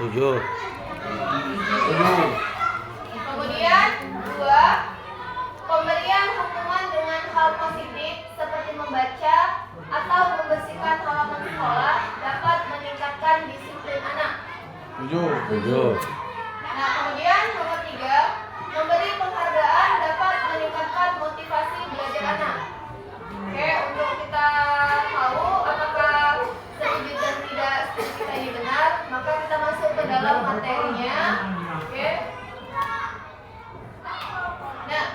Setuju. Kemudian 2, pemberian hukuman dengan hal positif seperti membaca atau membersihkan halaman sekolah dapat meningkatkan disiplin anak. Setuju. Nah, kemudian nomor 3, memberi penghargaan dapat meningkatkan motivasi belajar anak. Oke, untuk kita tahu apakah setuju dan tidak setuju kita ini benar, maka kita masuk ke dalam materinya. Oke. Nah,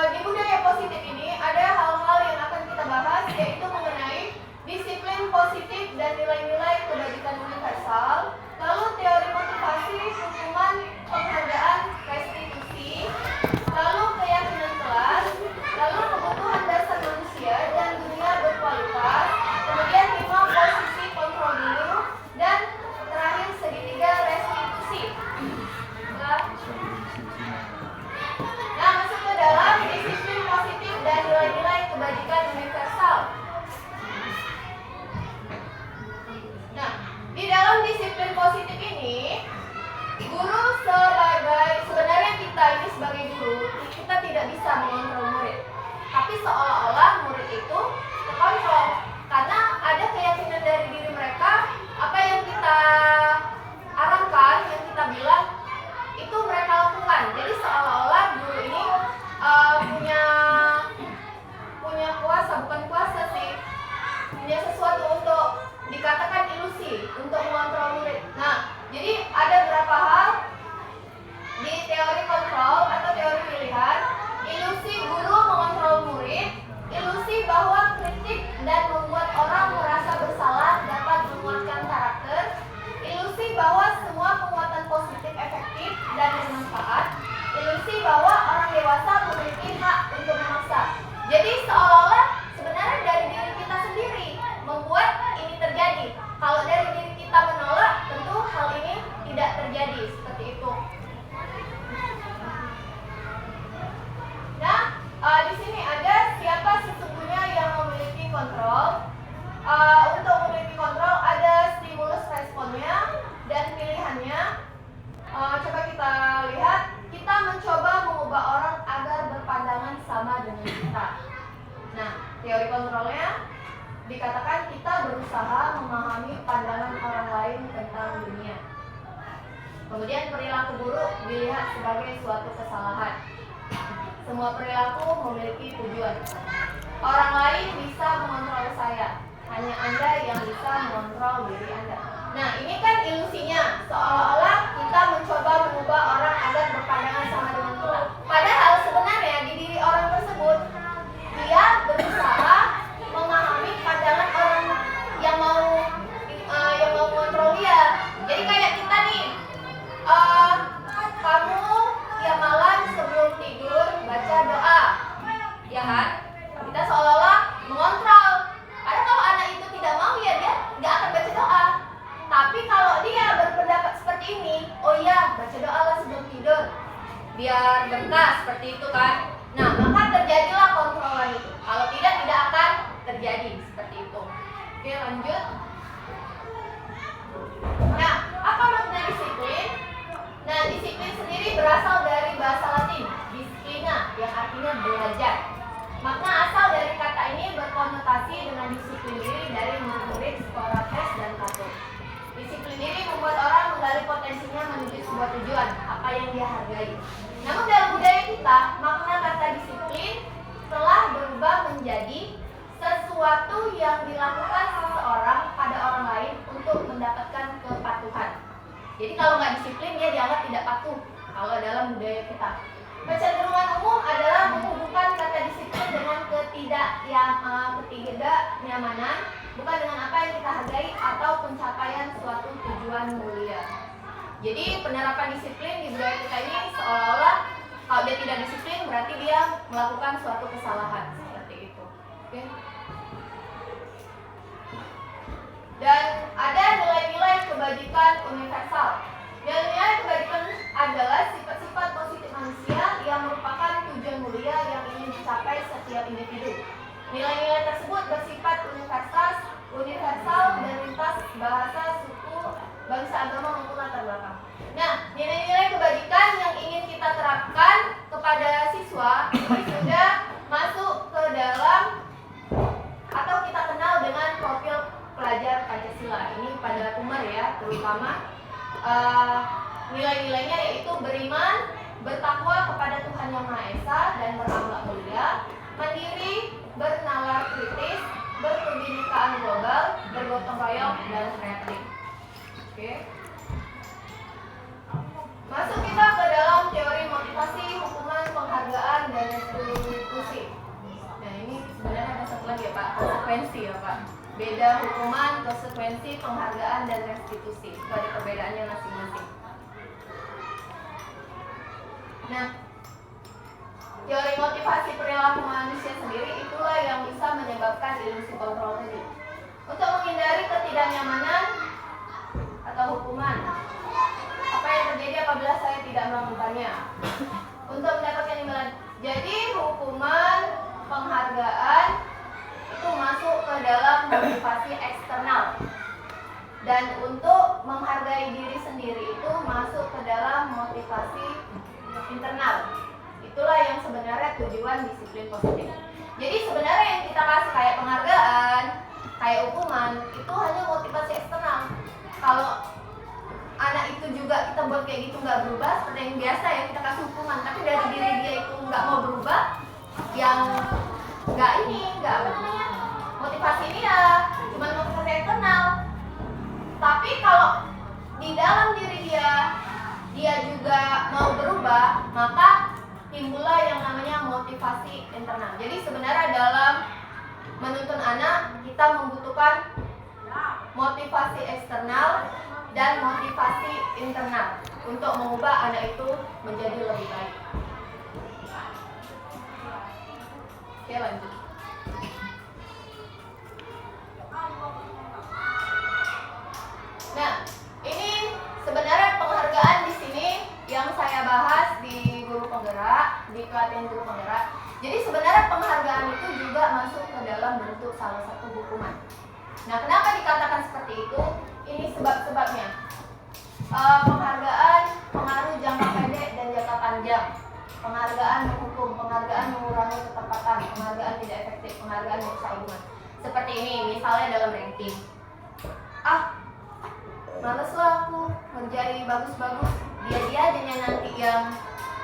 di budaya positif ini ada hal-hal yang akan kita bahas, yaitu mengenai disiplin positif dan nilai-nilai kebajikan universal, lalu teori motivasi, hukuman, penghargaan, restitusi, lalu keyakinan kelas, lalu kebutuhan dasar manusia dan dunia berkualitas, kemudian 5 posisi kontrol dulu, dan terakhir segitiga restitusi. Nah, masuk ke dalam disiplin positif dan nilai-nilai kebajikan universal. Nah, di dalam disiplin positif ini, guru sebenarnya kita ini sebagai guru, kita tidak bisa mengontrol murid. Tapi seolah-olah murid itu terkontrol karena ada keyakinan dari diri mereka, apa yang kita arahkan, yang kita bilang itu mereka lakukan. Jadi seolah-olah guru ini punya kuasa, bukan kuasa sih, punya sesuatu untuk dikatakan ilusi untuk mengontrol murid. Nah, jadi ada beberapa hal di teori kontrol atau teori pilihan. Ilusi guru mengontrol murid, ilusi bahwa kritik dan membuat orang merasa bersalah dapat menguatkan karakter, ilusi bahwa semua penguatan positif efektif dan bermanfaat, ilusi bahwa orang dewasa memiliki hak untuk memaksa. Jadi seolah-olah sebenarnya dari diri kita sendiri membuat ini terjadi. Kalau dari diri kita menolak, tentu hal ini tidak terjadi seperti itu. Nah, di sini ada siapa sesungguhnya yang memiliki kontrol. Untuk memiliki kontrol ada stimulus responnya dan pilihannya. Coba kita lihat, kita mencoba mengubah orang agar berpandangan sama dengan kita. Nah, teori kontrolnya dikatakan kita berusaha memahami pandangan orang lain tentang dunia. Kemudian perilaku buruk dilihat sebagai suatu kesalahan. Semua perilaku memiliki tujuan. Orang lain bisa mengontrol saya, hanya Anda yang bisa mengontrol diri Anda. Nah, ini kan ilusinya, seolah-olah kita mencoba mengubah orang agar berpandangan sama dengan kita. Padahal sebenarnya di diri orang tersebut, dia berusaha memahami pandangan orang yang mau mengontrol dia. Jadi kayak kita nih, kamu tiap malam sebelum tidur baca doa, ya kan? Kita seolah-olah mengontrol. Karena kalau anak itu tidak mau, ya dia nggak akan baca doa. Tapi kalau dia berpendapat seperti ini, oh iya, baca doa lah sebelum tidur, biar Nah, seperti itu kan. Nah, maka terjadilah kontrolan itu. Kalau tidak akan terjadi seperti itu. Oke, lanjut. Nah, apa makna disiplin? Nah, disiplin sendiri berasal dari bahasa Latin, disciplina, yang artinya belajar. Makna asal dari kata ini berkonotasi dengan disiplin diri dari murid Socrates dan Plato. Disiplin diri membuat orang menggali potensinya menuju sebuah tujuan, apa yang dia hargai. Namun dalam budaya kita, makna kata disiplin telah berubah menjadi sesuatu yang dilakukan seseorang pada orang lain untuk mendapatkan kepatuhan. Jadi kalau nggak disiplin, dia dianggap tidak patuh kalau dalam budaya kita. Kecenderungan umum adalah menghubungkan kata disiplin dengan ketidaknyamanan, bukan dengan apa yang kita hargai atau pencapaian suatu tujuan mulia. Jadi penerapan disiplin di budaya kita ini seolah-olah kalau dia tidak disiplin berarti dia melakukan suatu kesalahan seperti itu. Oke. Dan ada nilai-nilai kebajikan universal. Nilai-nilai kebajikan adalah sifat-sifat positif manusia yang merupakan tujuan mulia yang ingin dicapai setiap individu. Nilai-nilai tersebut bersifat universal dan lintas bahasa, suku, bangsa, agama maupun latar belakang. Nah, nilai-nilai kebajikan yang ingin kita terapkan kepada siswa ini sudah masuk ke dalam atau kita kenal dengan profil pelajar Pancasila. Ini pada Umar ya, terutama nilai-nilainya yaitu beriman, bertakwa kepada Tuhan Yang Maha Esa dan berakhlak mulia, mandiri, bernalar kritis, berkebinekaan global, bergotong royong, dan kreatif. Oke. Masuk kita ke dalam teori motivasi, hukuman, penghargaan, dan restitusi. Nah, ini sebenarnya ada satu lagi ya Pak, konsekuensi ya Pak. Beda hukuman, konsekuensi, penghargaan, dan restitusi. Itu ada perbedaannya masing-masing. Nah, teori motivasi perilaku manusia sendiri itulah yang bisa menyebabkan ilusi kontrol tadi. Untuk menghindari ketidaknyamanan atau hukuman, apa yang terjadi apabila saya tidak melakukannya? Untuk mendapatkan imbalan. Jadi hukuman, penghargaan itu masuk ke dalam motivasi eksternal. Dan untuk menghargai diri sendiri itu masuk ke dalam motivasi internal. Itulah yang sebenarnya tujuan disiplin positif. Jadi sebenarnya yang kita kasih kayak penghargaan, kayak hukuman, itu hanya motivasi eksternal. Kalau anak itu juga kita buat kayak gitu nggak berubah, seperti yang biasa ya kita kasih hukuman, tapi dari diri dia itu nggak mau berubah, yang nggak apa namanya, motivasi ini ya cuma motivasi eksternal. Tapi kalau di dalam diri dia juga mau berubah, maka timbullah yang namanya motivasi internal. Jadi sebenarnya dalam menuntun anak kita membutuhkan motivasi eksternal dan motivasi internal untuk mengubah anak itu menjadi lebih baik. Oke, lanjut. Nah, ini sebenarnya penghargaan di sini yang saya bahas di guru penggerak, di pelatihan guru penggerak. Jadi sebenarnya penghargaan itu juga masuk ke dalam bentuk salah satu hukuman. Nah, kenapa dikatakan seperti itu? Ini sebab-sebabnya. Penghargaan pengaruh jangka pendek dan jangka panjang. Penghargaan menghukum, penghargaan mengurangi ketepatan, penghargaan tidak efektif, penghargaan merusak hubungan. Seperti ini, misalnya dalam ranking. Males lah aku menjadi bagus-bagus. Dia aja nanti yang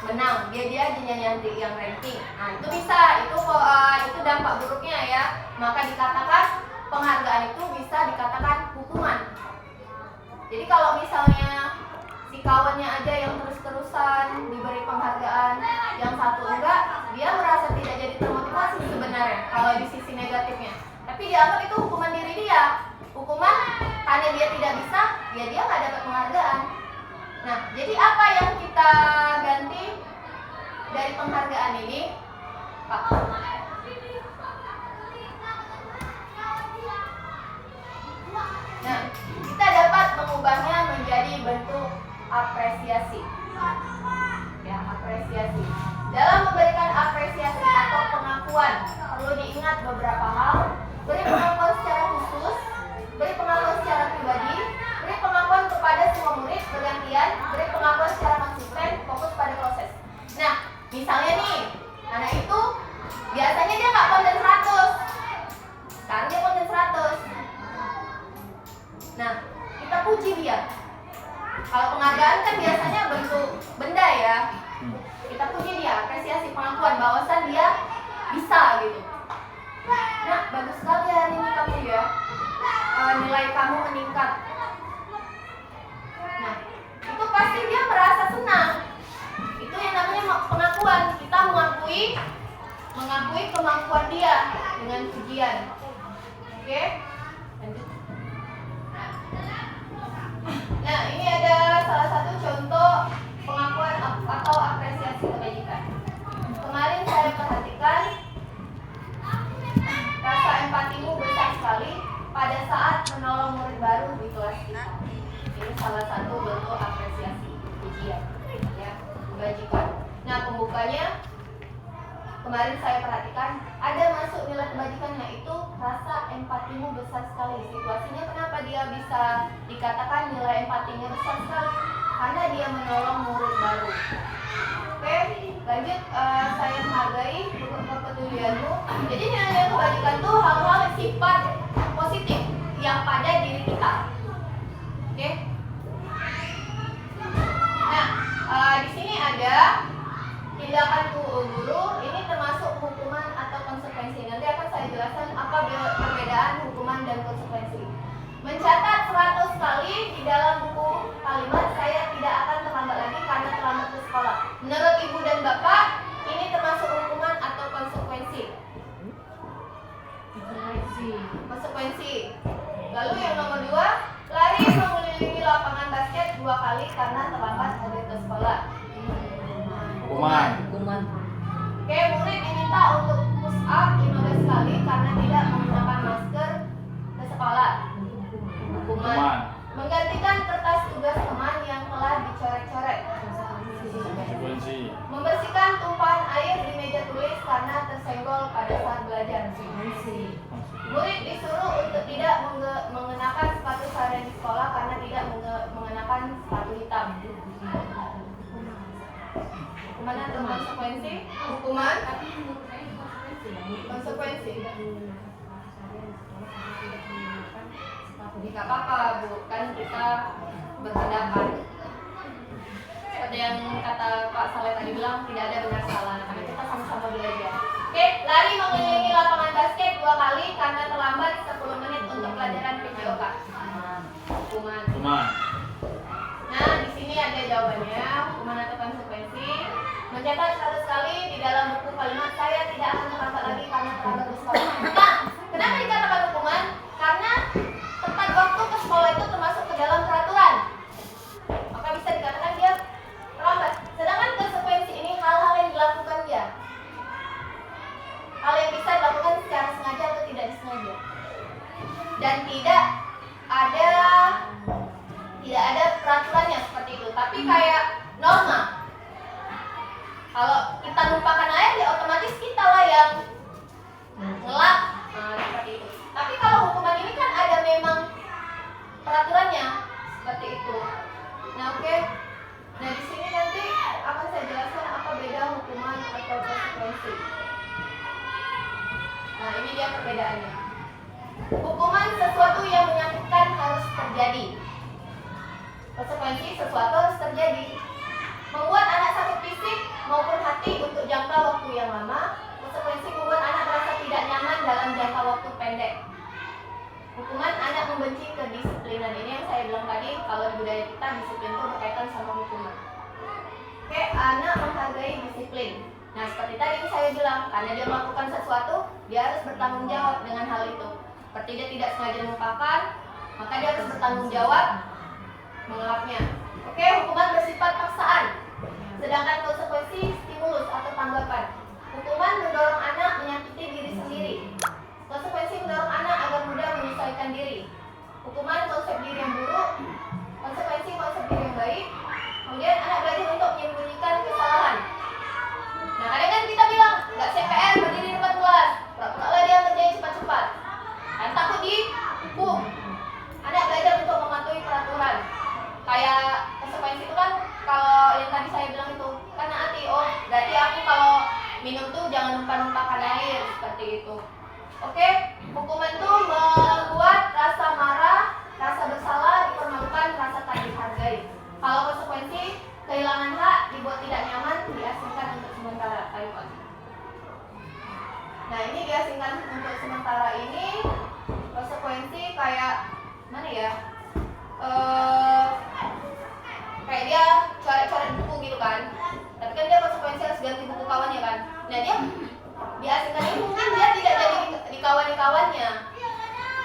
menang, dia aja nanti yang ranking. Nah, itu bisa, itu dampak buruknya ya. Maka dikatakan penghargaan itu bisa dikatakan hukuman. Jadi kalau misalnya si kawannya aja yang terus-terusan diberi penghargaan, yang satu enggak, dia merasa tidak jadi termotivasi sebenarnya kalau di sisi negatifnya. Tapi dianggap itu hukuman diri dia. Hukuman karena dia tidak bisa, ya dia nggak dapat penghargaan. Nah, jadi apa yang kita ganti dari penghargaan ini, Pak? Nah, kita dapat mengubahnya menjadi bentuk apresiasi. Ya, apresiasi. pengakuan. Perlu diingat beberapa hal. Beri pengakuan secara khusus, beri pengakuan secara pribadi, beri pengakuan kepada semua murid bergantian, beri pengakuan secara konsisten, fokus pada proses. Nah, misalnya nih, anak itu biasanya dia nggak konten 100, sekarang dia konten 100. Nah, kita puji dia. Kalau penghargaan kan biasanya bentuk benda ya. Kita puji dia, apresiasi, pengakuan bahwasan dia bisa gitu. Nah, bagus sekali hari ini kamu ya. Nilai kamu meningkat. Nah, itu pasti dia merasa senang. Itu yang namanya pengakuan. Kita mengakui kemampuan dia dengan pujian. Oke? Lanjut. Nah, ini ada salah satu contoh pengakuan atau apresiasi kebajikan. Kemarin saya perhatikan rasa empatimu besar sekali pada saat menolong murid baru di kelas kita. Ini salah satu bentuk apresiasi, pujian, ya, kebajikan. Nah, pembukanya kemarin saya perhatikan ada masuk nilai kebajikan, yaitu rasa empatimu besar sekali. Situasinya kenapa dia bisa dikatakan nilai empatinya besar sekali? Karena dia menolong murid baru. Oke, lanjut. Saya menghargai kepedulianmu. Jadi nilai kebajikan itu hal-hal sifat positif yang pada diri kita. Oke. Nah, di sini ada tindakan guru. Ini termasuk hukuman atau konsekuensi. Nanti akan saya jelaskan apa perbedaan hukuman dan konsekuensi. Mencatat 100 kali di dalam buku kalimat saya tidak akan terlambat lagi karena terlambat ke sekolah. Menurut ibu dan bapak, ini termasuk hukuman atau konsekuensi? Konsekuensi. Lalu yang nomor 2, lari mengelilingi lapangan basket 2 kali karena terlambat hadir ke sekolah. Hukuman. Oke, murid diminta untuk push up 15 kali karena tidak menggunakan masker ke sekolah. Hukuman. Menggantikan kertas tugas teman yang telah dicoret-coret. Konsekuensi. Membersihkan tumpahan air di meja tulis karena tersenggol pada saat belajar. Murid disuruh untuk tidak mengenakan sepatu seharian di sekolah karena tidak mengenakan sepatu hitam. Hukuman atau konsekuensi? Hukuman. Konsekuensi. Tidak apa-apa Bu, kan kita berpendapat. Seperti yang kata Pak Saleh tadi bilang, tidak ada benar salah, karena kita sama-sama belajar. Oke, lari mengelilingi lapangan basket 2 kali karena terlambat 10 menit untuk pelajaran PJOK. Hukuman. Nah, di sini ada jawabannya, hukuman atau konsekuensi. Mencatat 100 kali di dalam buku kalimat saya tidak akan terlambat lagi karena terlambat ke sekolah. Nah, kenapa dikatakan hukuman? Karena tepat waktu ke sekolah itu termasuk ke dalam peraturan, maka bisa dikatakan dia terlambat. Sedangkan konsekuensi ini hal-hal yang dilakukan dia, hal yang bisa dilakukan secara sengaja atau tidak disengaja, dan tidak ada peraturannya seperti itu. Tapi kayak norma, kalau kita numpahkan air ya otomatis kita lah yang ngelap, seperti itu. Tapi kalau hukuman ini kan ada memang peraturannya seperti itu. Nah, oke. Nah, di sini nanti akan saya jelaskan apa beda hukuman atau konsekuensi. Nah, ini dia perbedaannya. Hukuman sesuatu yang menyakitkan harus terjadi. Konsekuensi sesuatu harus terjadi. Membuat anak sakit fisik maupun hati untuk jangka waktu yang lama. Konsekuensi membuat anak merasa tidak nyaman dalam jangka waktu pendek. Hukuman anak membenci kedisiplinan. Ini yang saya bilang tadi, kalau di budaya kita disiplin itu berkaitan sama hukuman. Oke, anak menghargai disiplin. Nah, seperti tadi saya bilang, karena dia melakukan sesuatu, dia harus bertanggung jawab dengan hal itu. Seperti dia tidak sengaja melupakan, maka dia harus bertanggung jawab mengelapnya. Oke, hukuman bersifat paksaan. Sedangkan konsekuensi stimulus atau tanggapan. Hukuman mendorong anak menyakiti diri sendiri. Konsekuensi mendorong anak agar mudah menyesuaikan diri. Hukuman konsep diri yang buruk, konsekuensi konsep diri yang baik. Kemudian anak belajar untuk menyembunyikan kesalahan. Nah, kadang kan kita bilang nggak CPR berdiri di depan kelas. minum tuh jangan numpah-numpahkan air seperti itu. Oke, hukuman tuh membuat rasa marah, rasa bersalah, dipermalukan, rasa tak dihargai. Kalau konsekuensi kehilangan hak, dibuat tidak nyaman, diasingkan untuk sementara. Ayo Pak. Nah ini diasingkan untuk sementara ini konsekuensi kayak mana ya? Kayak dia coret-coret buku gitu kan. Tapi kan dia konsekuensi harus ganti buku kawannya kan. Nah dia diasingkan ini mungkin dia tidak jadi dikawani-kawannya.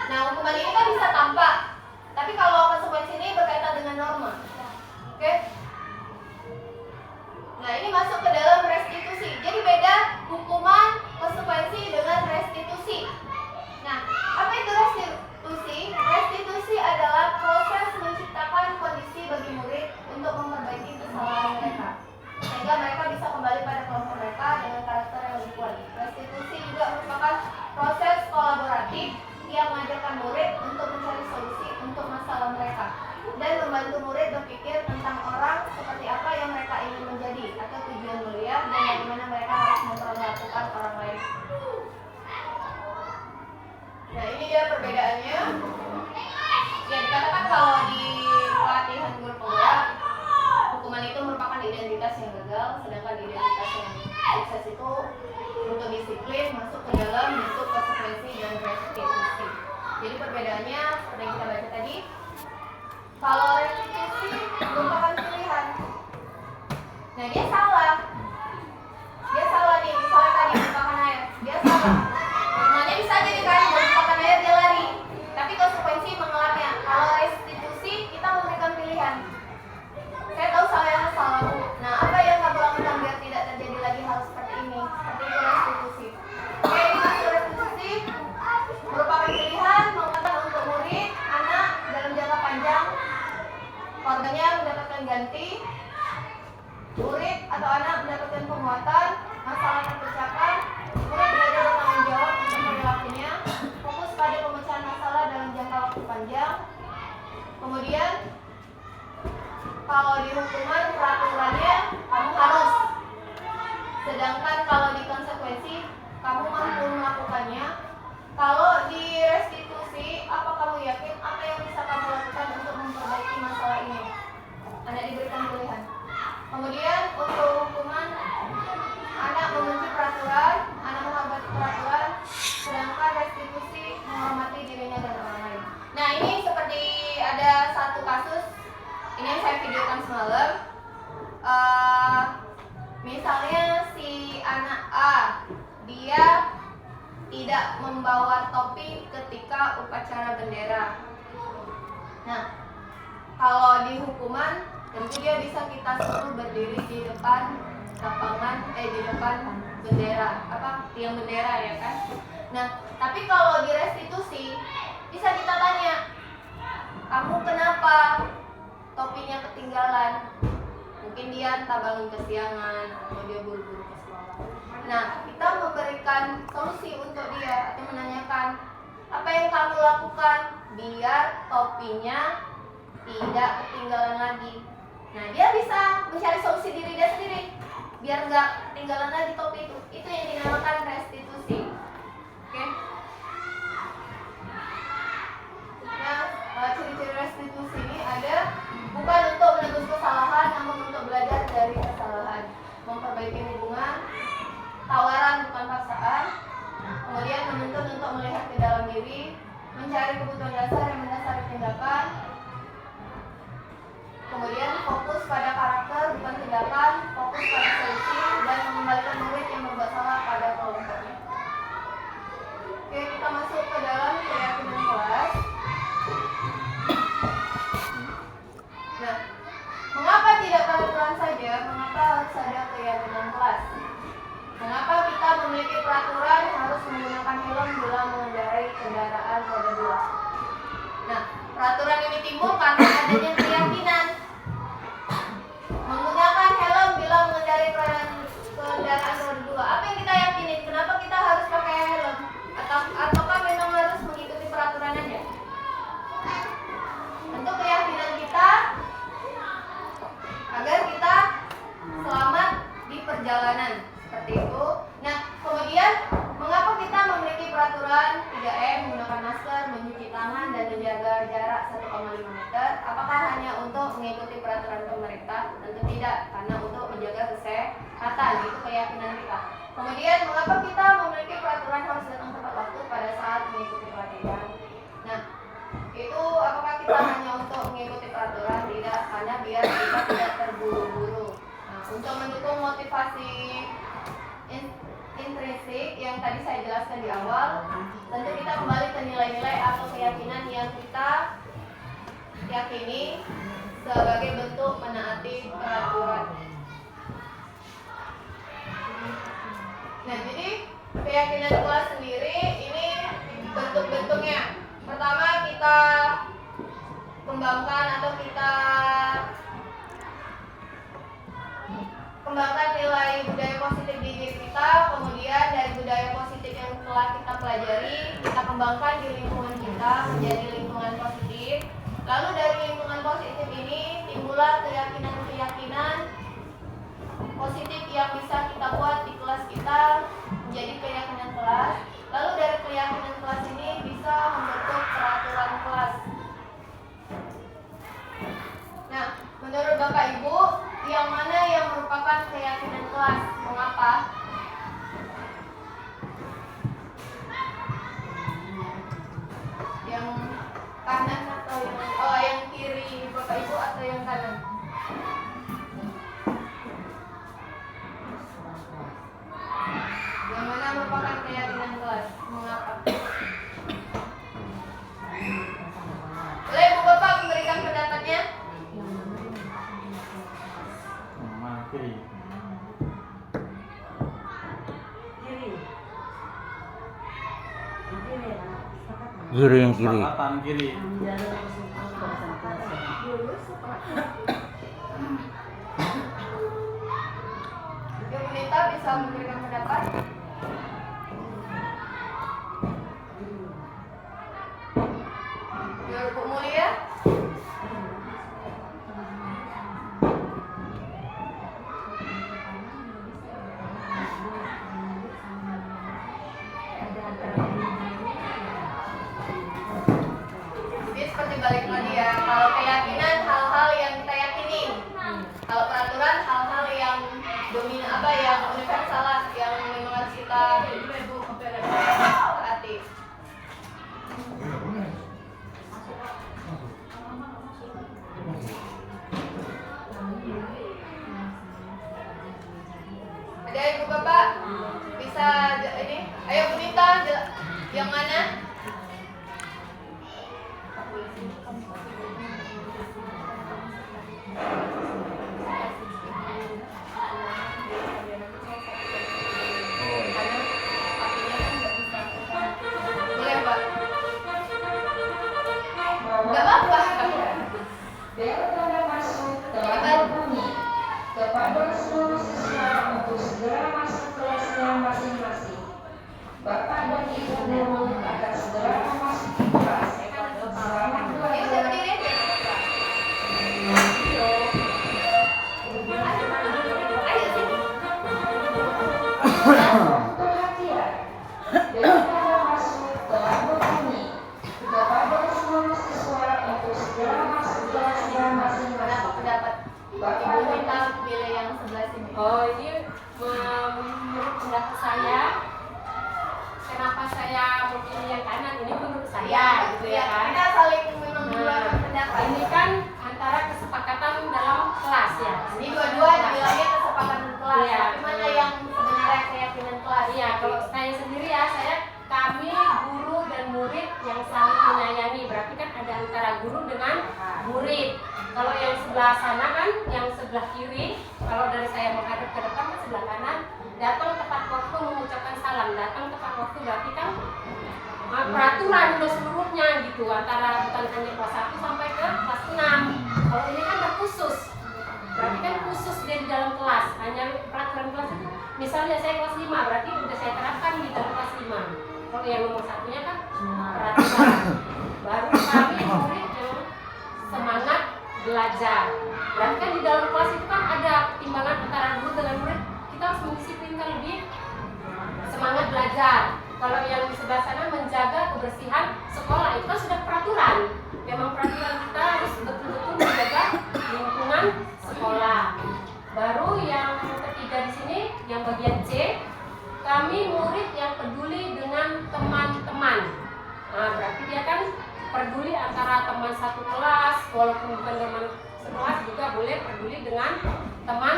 Nah hukuman ini kan bisa tampak. Tapi kalau konsekuensi ini berkaitan dengan norma. Oke? Nah ini masuk ke dalam restitusi. Jadi beda hukuman konsekuensi dengan restitusi. Nah apa itu restitusi? Restitusi adalah proses menciptakan kondisi bagi murid untuk memperbaiki kesalahan mereka, sehingga mereka bisa kembali pada kelompok mereka dengan karakter yang lebih kuat. Restitusi juga merupakan proses kolaboratif yang mengajarkan murid untuk mencari solusi untuk masalah mereka dan membantu murid berpikir tentang orang seperti apa yang mereka ingin menjadi atau tujuan mulia dan bagaimana mereka harus memperlakukan orang lain. Nah ini dia perbedaannya. Ya dikatakan kalau di pelatihan guru penggerak, hukuman itu merupakan identitas yang gagal, sedangkan identitas yang sukses itu untuk disiplin masuk ke dalam bentuk konsekuensi dan restitusi. Jadi perbedaannya seperti yang kita baca tadi. Kalau restitusi merupakan pilihan. Nah dia salah. Dia salah nih, misalnya tadi merupakan air. Dia salah. Hukumannya bisa jadi kan merupakan air dia lari. Tapi konsekuensi mengelapnya. Kalau restitusi kita memberikan pilihan. Saya tahu salahnya salahku. Nah apa yang kamu lakukan biar tidak terjadi lagi hal seperti ini? Seperti itu restitusi. Oke, ini masuk restitusi merupakan pilihan mengatakan untuk murid, anak dalam jangka panjang. Korbannya mendapatkan ganti, murid atau anak mendapatkan penguatan, masalah terpecahkan, murid belajar bertanggung jawab untuk perilakunya, fokus pada pemecahan masalah dalam jangka waktu panjang. Kemudian kalau di hukuman peraturannya kamu harus, sedangkan kalau di konsekuensi kamu mampu melakukannya. Kalau di restitusi, apa kamu yakin apa yang bisa kamu lakukan untuk memperbaiki masalah ini? Anda diberikan pilihan. Kemudian untuk hukuman, anak membenci peraturan, anak menghormati peraturan, sedangkan restitusi menghormati dirinya dan orang lain. Nah ini seperti ada satu kasus, ini yang saya videokan semalam. Misalnya si anak A, dia tidak membawa topi ketika upacara bendera. Nah, kalau di hukuman tentu dia bisa kita suruh berdiri di depan lapangan, di depan bendera, tiang bendera ya kan. Nah, tapi kalau di restitusi bisa kita tanya, kamu kenapa topinya ketinggalan? Mungkin dia entah bangun kesiangan atau dia buru-buru ke sekolah. Nah, kita memberikan solusi untuk dia atau menanyakan apa yang kamu lakukan biar topinya tidak ketinggalan lagi. Nah, dia bisa mencari solusi diri dia sendiri biar nggak ketinggalan lagi topi itu. Itu yang dinamakan restitusi. Oke? Nah, ciri-ciri restitusi ini ada bukan untuk menebus kesalahan, namun untuk belajar dari kesalahan, memperbaiki hubungan, tawaran bukan paksaan, kemudian menuntut untuk melihat ke dalam diri, mencari kebutuhan dasar yang mendasari tindakan, kemudian fokus pada karakter bukan tindakan, fokus pada solusi, dan mengembalikan murid yang berbuat salah pada kelompoknya. Oke, kita masuk ke dalam keyakinan kelas. Nah, mengapa tidak peraturan saja? Mengapa harus ada keyakinan kelas? Mengapa kita memiliki peraturan harus menggunakan helm bila mengendarai kendaraan roda 2? Nah, peraturan ini timbul karena adanya keyakinan menggunakan helm bila mengendarai kendaraan roda 2. Apa yang kita yakinin? Kenapa kita harus pakai helm? Ataukah memang harus mengikuti peraturan aja? Tentu keyakinan kita agar kita selamat di perjalanan. keyakinan seperti itu. Nah, kemudian mengapa kita memiliki peraturan 3M, menggunakan masker, mencuci tangan, dan menjaga jarak 1,5 meter? Apakah hanya untuk mengikuti peraturan pemerintah? Tentu tidak, karena untuk menjaga kesehatan, itu keyakinan kita. Kemudian mengapa kita memiliki peraturan harus datang tepat waktu pada saat mengikuti pelatihan? Nah, itu apakah kita hanya untuk mengikuti peraturan? Tidak, karena biar kita tidak terburu-buru. Nah, untuk mendukung motivasi intrinsik yang tadi saya jelaskan di awal, tentu kita kembali ke nilai-nilai atau keyakinan yang kita yakini sebagai bentuk menaati peraturan. Nah, jadi keyakinan kelas sendiri ini bentuk-bentuknya. Pertama, kita kembangkan atau kita kembangkan nilai budaya positif di diri kita. Kemudian dari budaya positif yang telah kita pelajari, kita kembangkan di lingkungan kita menjadi lingkungan positif. Lalu dari lingkungan positif ini timbullah keyakinan-keyakinan positif yang bisa kita buat di kelas kita menjadi keyakinan kelas. Lalu dari keyakinan kelas ini bisa membentuk peraturan kelas. Nah, menurut Bapak Ibu, yang mana yang merupakan keyakinan kelas? Mengapa? Yang kanan atau yang kiri Bapak Ibu atau yang kanan? Yang mana merupakan keyakinan kelas? Mengapa? Boleh Ibu Bapak memberikan pendapatnya? Kiri. Kiri yang kiri. Selatan kiri. Ibu Nita bisa memberikan pendapat? Ibu Mulia? Ini seperti balik lagi ya. Kalau keyakinan hal-hal yang kita yakini. Kalau peraturan hal-hal yang dominan yang universal yang memang harus kita taati. Ada Ibu Bapak bisa ini? Ayo Bu Nita, yang mana? Boleh Pak? Enggak apa-apa. Bel tanda masuk telah berbunyi kepada seluruh siswa untuk segera masuk kelasnya masing-masing. Bapak dan Ibu guru akan segera memasuki kelas. Selamat Ibu belajar. berdiri. Ayo sini. Perhatian. Bel tanda masuk telah berbunyi kepada seluruh siswa untuk segera masuk kelasnya masing-masing. Pendapat Bapak Ibu dan Nita pilih yang sebelah sini. Oh, ini menurut pendapat saya, kenapa saya memilih yang kanan ini menurut saya, gitu ya kan? Kita saling menunjukkan pendapat. Ini kan antara kesepakatan dalam kelas ya. Ini dua-dua dibilangnya kesepakatan kelas. Iya. Tapi mana yang sebenarnya keyakinan kelas? Iya, kalau saya sendiri ya, kami guru dan murid yang saling menyayangi. Berarti kan ada antara guru dengan murid. Kalau yang sebelah sana kan, yang sebelah kiri, kalau dari saya menghadap ke depan ke sebelah kanan, datang tepat waktu mengucapkan salam. Datang tepat waktu berarti kan peraturan udah seluruhnya gitu, antara bukan hanya kelas 1 sampai ke kelas 6. Kalau ini kan udah khusus, berarti kan khusus dia di dalam kelas, hanya peraturan kelas itu. Misalnya saya kelas 5, berarti udah saya terapkan di dalam kelas 5. Kalau yang nomor satunya kan peraturan, baru kami murid yang semangat belajar. Berarti kan di dalam kelas itu kan ada pertimbangan antara guru dengan murid, kita harus mendisiplinkan lebih semangat belajar. Kalau yang di sebelah sana menjaga kebersihan sekolah, itu kan sudah peraturan. Memang peraturan kita harus betul-betul menjaga lingkungan sekolah. Baru yang ketiga di sini, yang bagian C, kami murid yang peduli dengan teman-teman. Nah, berarti dia kan peduli antara teman satu kelas, walaupun bukan teman sekelas juga boleh peduli dengan teman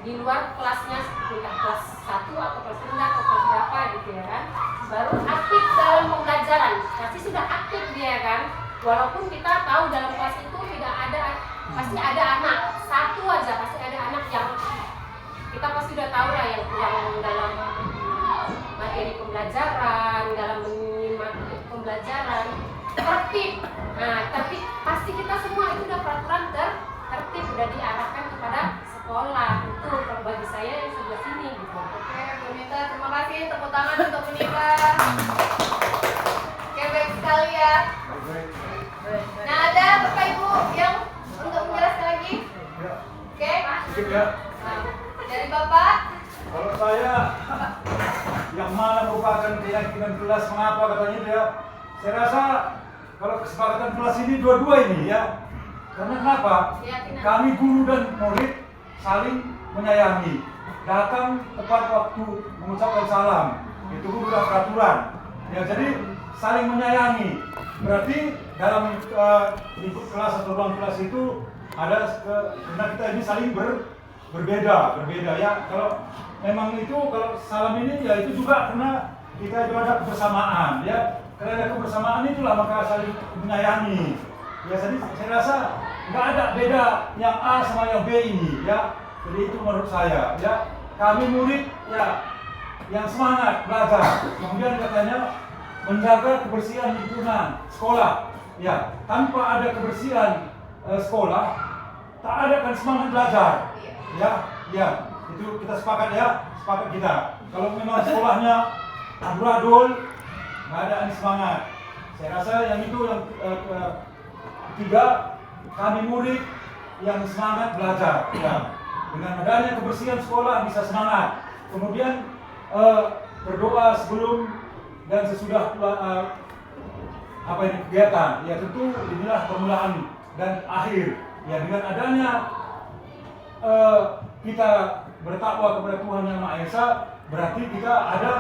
di luar kelasnya, entah kelas 1 atau kelas rendah atau kelas berapa gitu ya kan. Baru aktif dalam pembelajaran, pasti sudah aktif dia kan. Walaupun kita tahu dalam kelas itu tidak ada, pasti ada anak satu aja, pasti ada anak yang kita pasti sudah tahu lah yang kurang dalam materi pembelajaran, dalam menyimak pembelajaran, tertib. Nah, tertib pasti kita semua itu udah peraturan tertib, udah diarahkan kepada sekolah. Itu kalau bagi saya yang sebelah sini gitu. Oke, Bu Nita, terima kasih. Tepuk tangan untuk Bu Nita. Oke, baik sekali ya. Nah, ada Bapak Ibu yang untuk menjelaskan lagi? Oke, Sedikit ya. dari Bapak. Kalau saya yang mana merupakan keyakinan kelas, mengapa katanya itu ya? Saya rasa kalau kesepakatan kelas ini dua-dua ini ya. Karena kenapa? Keyakinan. Kami guru dan murid saling menyayangi. Datang tepat waktu mengucapkan salam. Itu udah peraturan. Ya, jadi saling menyayangi. Berarti dalam lingkup kelas atau ruang kelas itu ada karena kita ini saling berbeda ya. Kalau memang itu kalau salam ini ya itu juga karena kita itu ada kebersamaan ya. Karena ada kebersamaan itulah maka saling menyayangi. Ya, jadi saya rasa nggak ada beda yang A sama yang B ini ya. Jadi itu menurut saya ya. Kami murid ya yang semangat belajar. Kemudian katanya menjaga kebersihan lingkungan sekolah. Ya, tanpa ada kebersihan sekolah, tak ada kan semangat belajar. Ya, itu kita sepakat ya, sepakat kita. Kalau memang sekolahnya amburadul, nggak ada semangat. Saya rasa yang itu yang ketiga, kami murid yang semangat belajar. Ya, dengan adanya kebersihan sekolah bisa semangat. Kemudian berdoa sebelum dan sesudah apa ini kegiatan. Ya tentu inilah permulaan dan akhir. Ya dengan adanya kita bertakwa kepada Tuhan Yang Maha Esa, berarti kita ada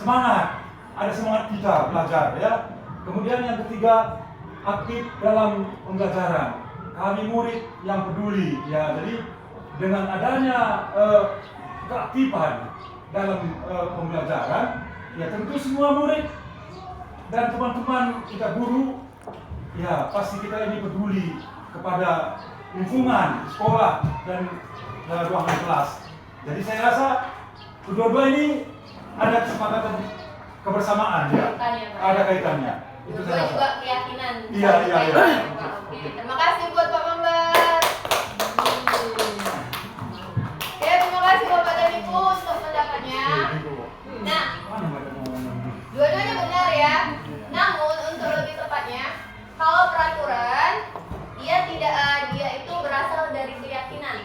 semangat kita belajar ya. Kemudian yang ketiga, aktif dalam pembelajaran. Kami murid yang peduli ya. Jadi dengan adanya keaktifan dalam pembelajaran, ya tentu semua murid dan teman-teman kita guru, ya pasti kita ini peduli kepada lingkungan sekolah dan ruangan kelas. Jadi saya rasa kedua-dua ini ada kesepakatan kebersamaan ya, ada kaitannya. Itu Kedua saya rasa. juga keyakinan. Iya. Oke, terima kasih buat Pak Member. Oke, terima kasih Bapak dan Ibu untuk pendapatnya. Nah, dua-duanya benar ya. Namun untuk lebih tepatnya, kalau peraturan dia itu berasal dari keyakinan,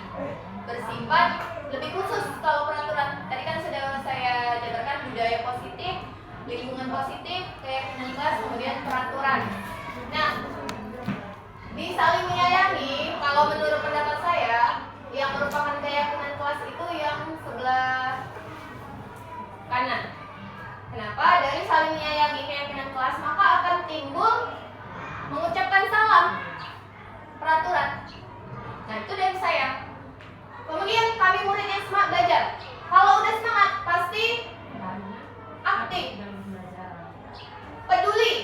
bersifat lebih khusus. Kalau peraturan tadi kan sudah saya jabarkan budaya positif, lingkungan positif, keyakinan kelas, kemudian peraturan. Nah, di saling menyayangi, kalau menurut pendapat saya, yang merupakan keyakinan kelas itu yang sebelah kanan. Kenapa? Dari saling menyayangi keyakinan kelas, maka akan timbul mengucapkan salam peraturan. Nah, itu dari saya. Kemudian kami murid yang semangat belajar. Kalau udah semangat, pasti aktif, peduli,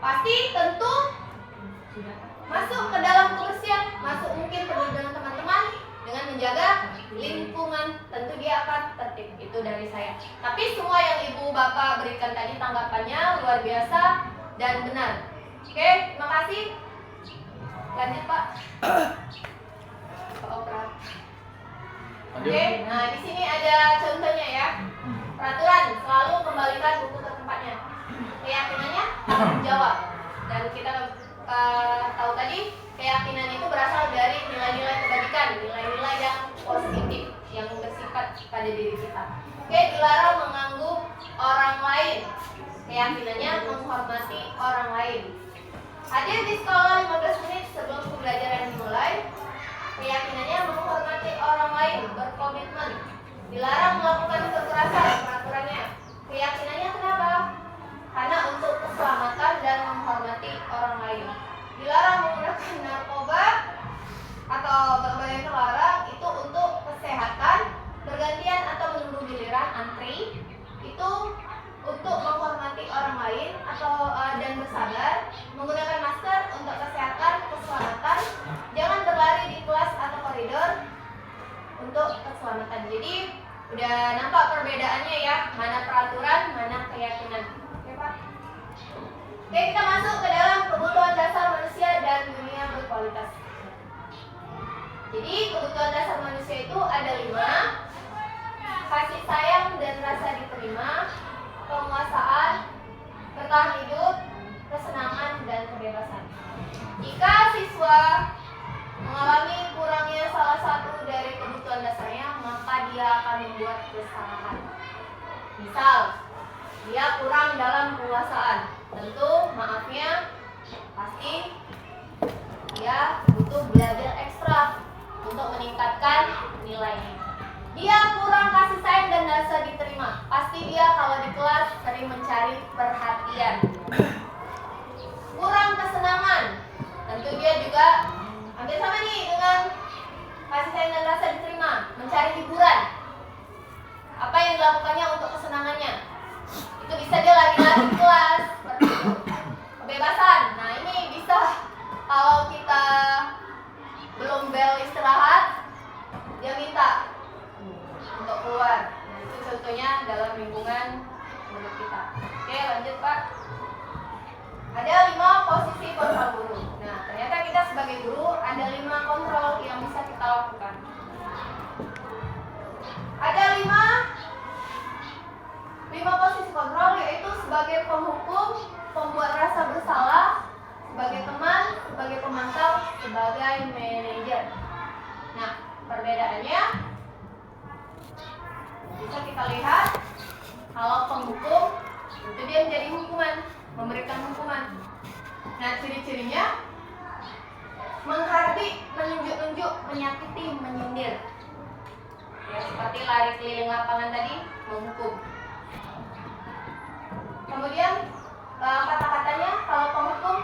pasti tentu masuk ke dalam kebersihan, masuk mungkin peduli dengan teman-teman, dengan menjaga lingkungan, tentu dia akan tertib. Itu dari saya. Tapi semua yang ibu bapak berikan tadi tanggapannya luar biasa dan benar. Oke, terima kasih. Lanjut Pak. Pak Opera. Oke, nah di sini ada contohnya ya. Peraturan selalu kembalikan buku ke tempatnya. Keyakinannya jawab. Dan kita tahu tadi keyakinan itu berasal dari nilai-nilai kebaikan, nilai-nilai yang positif, yang bersifat pada pada diri kita. Oke, dilarang mengganggu orang lain. Keyakinannya menghormati orang lain. Hadir di sekolah 15 menit sebelum pembelajaran dimulai. Keyakinannya menghormati orang lain, berkomitmen. Dilarang melakukan kekerasan, peraturannya. Keyakinannya kenapa? Karena untuk keselamatan dan menghormati orang lain. Dilarang menggunakan narkoba atau barang-barang yang terlarang itu untuk kesehatan, bergantian atau menunggu giliran antri. Itu untuk menghormati orang lain atau dan bersabar. Menggunakan masker untuk kesehatan, keselamatan. Jangan berlari di kelas atau koridor untuk keselamatan. Jadi udah nampak perbedaannya ya, mana peraturan, mana keyakinan. Oke Pak? Oke, kita masuk ke dalam kebutuhan dasar manusia dan dunia berkualitas. Jadi kebutuhan dasar manusia itu ada 5. Kasih sayang dan rasa diterima, penguasaan, bertahan hidup, kesenangan, dan kebebasan. Jika siswa mengalami kurangnya salah satu dari kebutuhan dasarnya, maka dia akan membuat kesalahan. Misal, dia kurang dalam penguasaan, tentu maafnya pasti dia butuh belajar ekstra untuk meningkatkan nilainya. Dia kurang kasih sayang dan rasa diterima, pasti dia kalau di kelas sering mencari perhatian. Kurang kesenangan, tentu dia juga hampir sama nih dengan kasih sayang dan rasa diterima, mencari hiburan. Apa yang dilakukannya untuk kesenangannya? Itu bisa dia lari-lari di kelas, seperti itu. Kebebasan, nah ini bisa kalau kita belum bel istirahat, dia minta untuk keluar. Nah, itu contohnya dalam lingkungan murid kita. Oke, lanjut Pak. Ada 5 posisi kontrol guru. Nah, ternyata kita sebagai guru ada 5 kontrol yang bisa kita lakukan. Ada 5 posisi kontrol, yaitu sebagai penghukum, pembuat rasa bersalah, sebagai teman, sebagai pemantau, sebagai manajer. Nah, perbedaannya bisa kita lihat. Kalau penghukum itu dia menjadi hukuman, memberikan hukuman. Nah, ciri-cirinya menghardik, menunjuk-nunjuk, menyakiti, menyindir. Ya, seperti lari keliling lapangan tadi, menghukum. Kemudian kata-katanya kalau penghukum,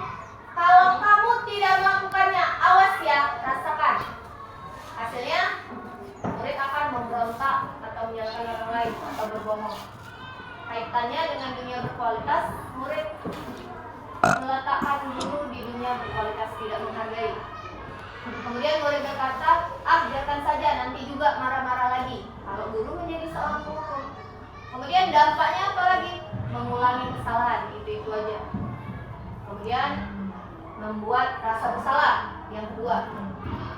kalau kamu tidak melakukannya, awas ya, rasakan. Hasilnya murid akan memberontak atau menyalahkan orang lain atau berbohong. Kaitannya dengan dunia berkualitas, murid meletakkan guru di dunia berkualitas, tidak menghargai. Kemudian murid berkata, biarkan saja, nanti juga marah-marah lagi. Kalau guru menjadi seorang penghukum. Kemudian dampaknya apa lagi? Mengulangi kesalahan, itu aja. Kemudian membuat rasa bersalah. Yang kedua,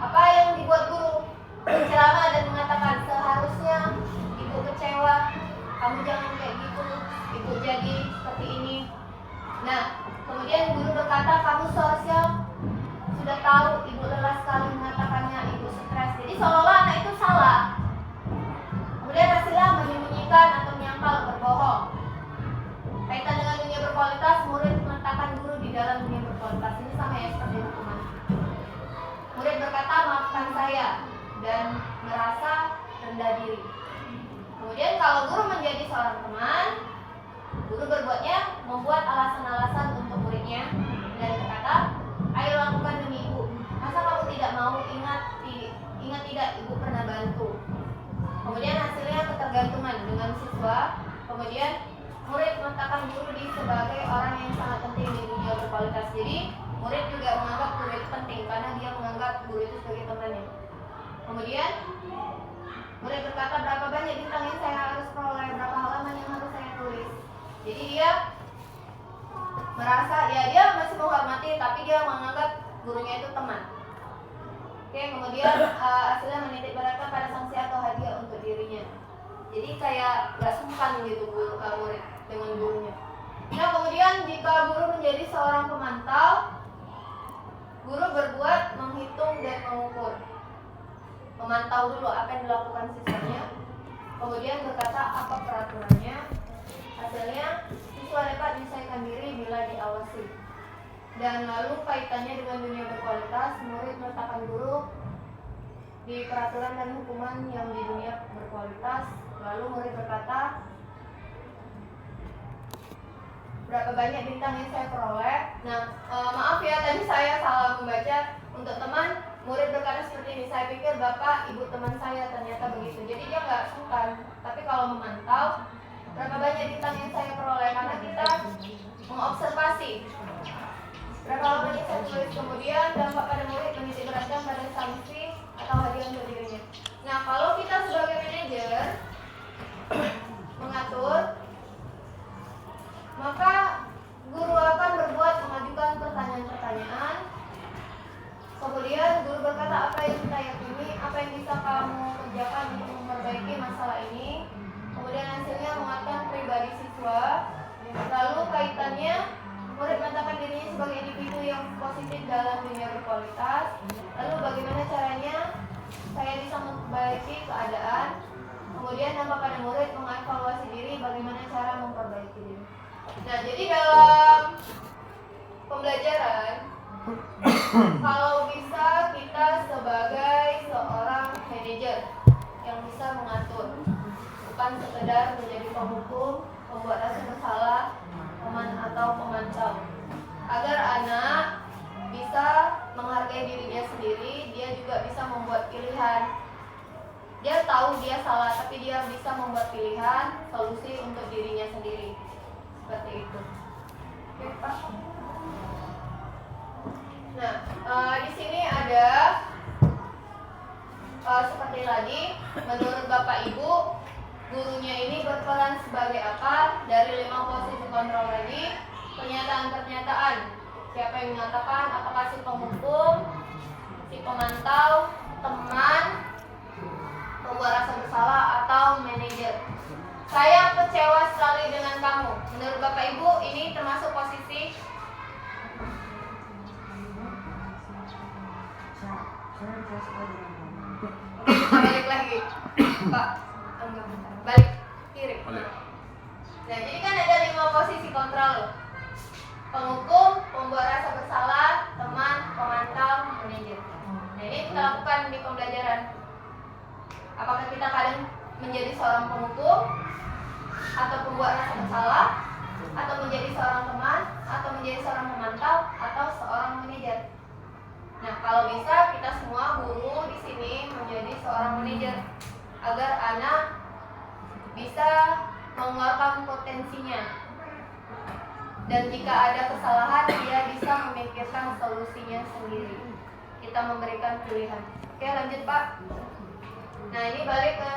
apa yang dibuat guru? Berceramah dan mengatakan, seharusnya ibu kecewa, kamu jangan kayak gitu, ibu jadi seperti ini. Nah, kemudian guru berkata, kamu seharusnya sudah tahu ibu lelah sekali mengatakannya, ibu stres. Jadi seolah-olah anak itu salah. Kemudian hasilnya menyembunyikan atau menyangkal, berbohong. Kaitan dengan dunia berkualitas, murid meletakkan guru di dalam dunia berkualitas. Ini sama ya seperti hukuman. Murid berkata, maafkan saya, dan merasa rendah diri. Kemudian kalau guru menjadi seorang teman, guru berbuatnya membuat alasan-alasan untuk muridnya dan berkata, ayo lakukan demi ibu. Masa kamu tidak mau? Ingat tidak, ibu pernah bantu. Kemudian hasilnya ketergantungan dengan siswa. Kemudian murid meletakkan guru sebagai orang yang sangat penting di dunia berkualitas. Jadi murid juga menganggap guru itu penting karena dia menganggap guru itu sebagai temannya. Kemudian murid berkata, berapa banyak bintang yang saya harus peroleh, berapa halaman yang harus saya tulis. Jadi dia merasa ya dia masih menghormati, tapi dia menganggap gurunya itu teman. Oke, kemudian hasilnya menitik beratkan pada sanksi atau hadiah untuk dirinya. Jadi kayak gak sungkan gitu murid dengan gurunya. Nah, kemudian jika guru menjadi seorang pemantau, guru berbuat menghitung dan mengukur. Memantau dulu apa yang dilakukan siswanya. kemudian berkata apa peraturannya. Hasilnya, siswa dapat menyelesaikan diri bila diawasi. Dan lalu kaitannya dengan dunia berkualitas, murid meletakkan guru di peraturan dan hukuman yang di dunia berkualitas. Lalu murid berkata, berapa banyak bintang yang saya peroleh. Nah, maaf ya, tadi saya salah membaca. Untuk teman, murid berkata seperti ini, saya pikir bapak, ibu teman saya, ternyata begitu. Jadi dia nggak sungkan. Tapi kalau memantau, berapa banyak bintang yang saya peroleh, karena kita mengobservasi. Berapa lamanya saya tulis, kemudian dampak pada murid menitik beratkan pada sanksi atau hadiah untuk dirinya. Nah, kalau kita sebagai manajer mengatur, maka guru akan berbuat mengajukan pertanyaan-pertanyaan. Kemudian guru berkata apa yang kita yakini, apa yang bisa kamu kerjakan untuk memperbaiki masalah ini. Kemudian hasilnya menguatkan pribadi siswa. Lalu kaitannya, murid mengatakan dirinya sebagai individu yang positif dalam dunia berkualitas. Lalu bagaimana caranya saya bisa memperbaiki keadaan. Kemudian nampak pada murid mengevaluasi diri, bagaimana cara memperbaiki diri. Nah, jadi dalam pembelajaran, kalau bisa kita sebagai seorang manajer yang bisa mengatur, bukan sekedar menjadi penghukum, pembuat rasa bersalah, atau pemantau, agar anak bisa menghargai dirinya sendiri. Dia juga bisa membuat pilihan. Dia tahu dia salah, tapi dia bisa membuat pilihan, solusi untuk dirinya sendiri. Seperti itu. Oke, Pak. Nah, di sini ada seperti tadi, menurut Bapak Ibu, gurunya ini berperan sebagai apa? Dari 5 posisi kontrol tadi, pernyataan-pernyataan. Siapa yang mengatakan? Apakah si penghukum, si pemantau, teman, pembuat rasa bersalah, atau manajer? Saya kecewa sekali dengan kamu. Menurut Bapak Ibu, ini termasuk posisi balik lagi, Pak. Balik kiri. Nah, jadi kan ada 5 posisi kontrol. Penghukum, pembuat rasa bersalah, teman, pemantau, manajer. Nah, ini kita lakukan di pembelajaran. Apakah kita kadang menjadi seorang penghukum, atau pembuat rasa bersalah, atau menjadi seorang teman, atau menjadi seorang pemantau, atau seorang manajer? Nah, kalau bisa kita semua guru di sini menjadi seorang manajer agar anak bisa mengeluarkan potensinya. Dan jika ada kesalahan, dia bisa memikirkan solusinya sendiri. Kita memberikan pilihan. Oke, lanjut Pak. Nah, ini balik ke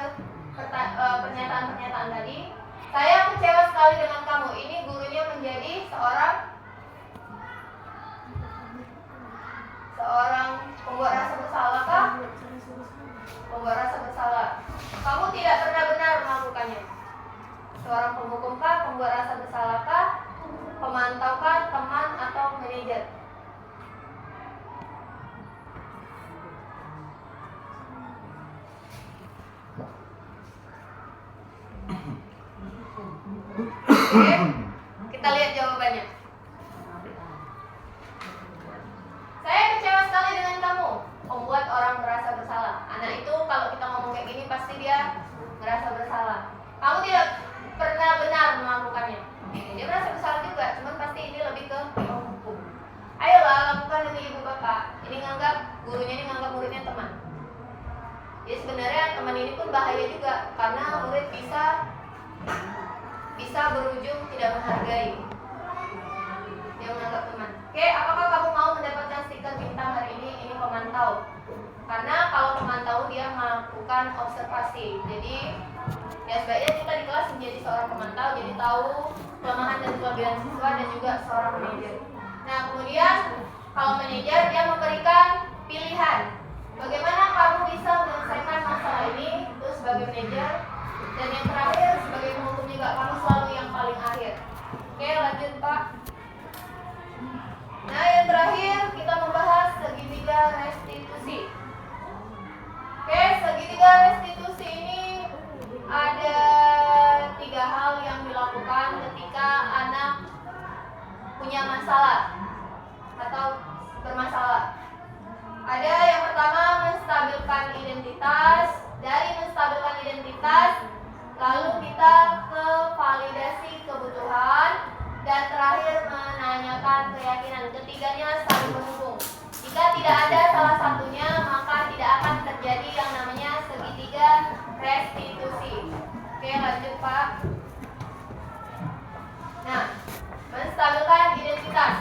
pernyataan-pernyataan tadi. Saya kecewa sekali dengan kamu. Ini gurunya menjadi seorang pembuat rasa bersalah kah? Pembuat rasa bersalah. Kamu tidak pernah benar melakukannya. Seorang penghukum kah? Pembuat rasa bersalah kah? Pemantau kah? Teman atau manajer? Oke, kita lihat jawabannya. Saya kecewa sekali dengan kamu, membuat orang merasa bersalah. Anak itu kalau kita ngomong kayak gini pasti dia merasa bersalah. Kamu tidak pernah benar melakukannya. Dia merasa bersalah juga, cuman pasti ini lebih ke penghukum. Ayolah lakukan demi ibu bapak. Ini gurunya ini nganggap muridnya teman. Jadi sebenarnya teman ini pun bahaya juga, karena murid bisa berujung tidak menghargai. Dia menganggap teman. Oke, apakah kamu mau mendapatkan stiker bintang hari ini? Ini pemantau. Karena kalau pemantau dia melakukan observasi. Jadi ya sebaiknya kita di kelas menjadi seorang pemantau, jadi tahu kelemahan dan kelebihan siswa dan juga seorang manajer. Nah, kemudian kalau manajer dia memberikan pilihan. Bagaimana kamu bisa menyelesaikan masalah ini? Itu sebagai manajer. Dan yang terakhir sebagai penghukum juga, kamu selalu yang paling akhir. Oke, lanjut Pak. Nah, yang terakhir kita membahas segitiga restitusi. Oke, segitiga restitusi ini ada masalah atau bermasalah. Ada yang pertama menstabilkan identitas. Dari menstabilkan identitas, lalu kita ke validasi kebutuhan, dan terakhir menanyakan keyakinan. Ketiganya saling berhubung. Jika tidak ada salah satunya, maka tidak akan terjadi yang namanya segitiga restitusi. Oke, lanjut Pak. Nah, menstabilkan identitas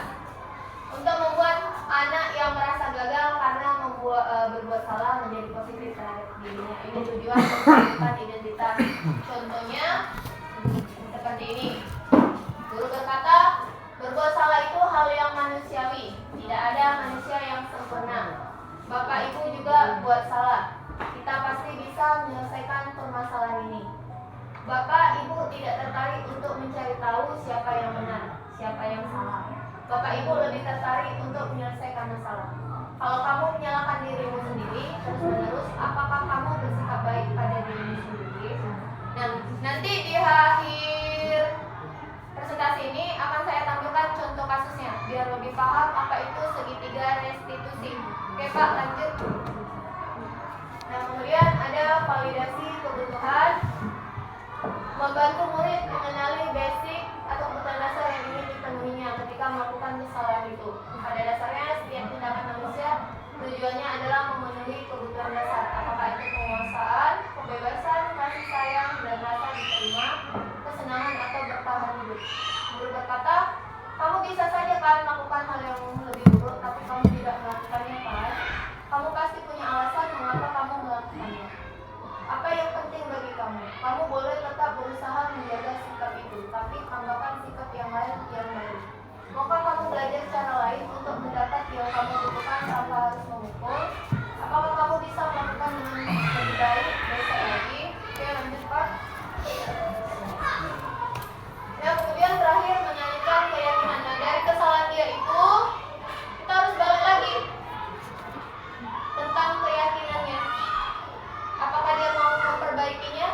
untuk membuat anak yang merasa gagal karena berbuat salah menjadi positif terhadap dirinya. Ini tujuan menstabilkan identitas. Contohnya seperti ini. Guru berkata, berbuat salah itu hal yang manusiawi. Tidak ada manusia yang sempurna. Bapak Ibu juga buat salah. Kita pasti bisa menyelesaikan permasalahan ini. Bapak Ibu tidak tertarik untuk mencari tahu siapa yang benar, siapa yang salah. Bapak Ibu lebih tertarik untuk menyelesaikan masalah. Kalau kamu menyalahkan dirimu sendiri terus-menerus, apakah kamu bersikap baik pada dirimu sendiri? Nah, nanti di akhir presentasi ini akan saya tampilkan contoh kasusnya biar lebih paham apa itu segitiga restitusi. Oke Pak, lanjut. Nah, kemudian ada validasi kebutuhan. Membantu murid mengenali basic atau kebutuhan dasar yang ingin dipenuhinya ketika melakukan kesalahan itu. Pada dasarnya setiap tindakan manusia tujuannya adalah memenuhi kebutuhan dasar. Apakah itu penguasaan, kebebasan, kasih sayang, dan rasa diterima, kesenangan atau bertahan hidup. Guru berkata, kamu bisa saja kan melakukan hal yang lebih buruk, tapi kamu tidak melakukannya kan? Kamu pasti punya alasan mengapa kamu melakukannya. Apa yang penting bagi kamu? Kamu boleh tetap berusaha menjaga sikap itu, tapi tambahkan sikap yang lain yang baru. Maukah kamu belajar cara lain untuk mendapat yang kamu butuhkan tanpa harus memukul? Apakah kamu bisa melakukan dengan lebih baik besok lagi? Oke, lanjut Pak. Nah, kemudian terakhir menyanyikan keyakinan. Nah, dari kesalahan dia itu kita harus balik lagi tentang keyakinannya. Apakah dia mau memperbaikinya?